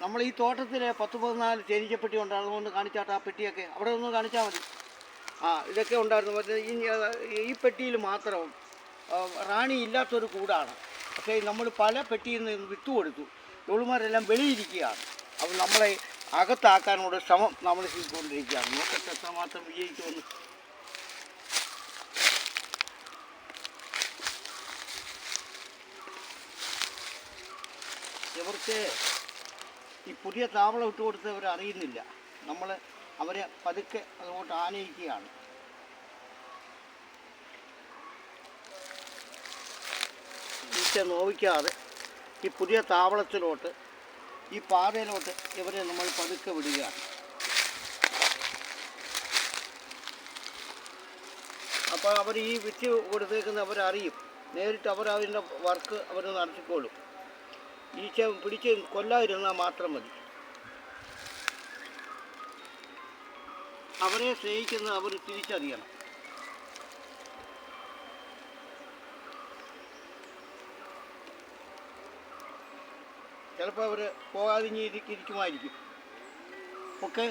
നമ്മൾ ഈ തോട്ടത്തിൽ 10-14 തേനീച്ചപ്പെട്ടി ഉണ്ടായിരുന്നു. ഒന്ന് കാണിച്ചാട്ട് ആ പെട്ടിയൊക്കെ അവിടെ ഒന്ന് കാണിച്ചാൽ മതി. ഇതൊക്കെ ഉണ്ടായിരുന്നു. മറ്റേ ഈ പെട്ടിയിൽ മാത്രം റാണി ഇല്ലാത്തൊരു കൂടാണ്. പക്ഷേ നമ്മൾ പല പെട്ടിയിൽ നിന്ന് വിട്ടു കൊടുത്തു. ഇവളുമാരെല്ലാം വെളിയിരിക്കുകയാണ്. അപ്പോൾ നമ്മളെ അകത്താക്കാനുള്ള ശ്രമം നമ്മൾ ചെയ്തുകൊണ്ടിരിക്കുകയാണ്. നോക്കട്ടെ എത്രമാത്രം വിജയിക്കുമെന്ന്. ഇവർക്ക് ഈ പുതിയ താവളം ഇട്ട് കൊടുത്തവർ അറിയുന്നില്ല. നമ്മൾ അവരെ പതുക്കെ അതുകൊണ്ട് ആനയിക്കുകയാണ്. ഈച്ച നോവിക്കാതെ ഈ പുതിയ താവളത്തിലോട്ട്, ഈ പാതയിലോട്ട് ഇവരെ നമ്മൾ പതുക്കെ വിടുകയാണ്. അപ്പോൾ അവർ ഈ വിറ്റ് കൊടുത്തേക്കുന്ന അവരറിയും. നേരിട്ട് അവർ അതിൻ്റെ വർക്ക് അവർ നടത്തിക്കോളും. ഈച്ച പിടിച്ച് കൊല്ലാതിരുന്നാൽ മാത്രം മതി. അവരെ സ്നേഹിക്കുന്നത് അവർ തിരിച്ചറിയണം. ചിലപ്പോൾ അവർ പോകാതിരിക്കുമായിരിക്കും. ഓക്കെ.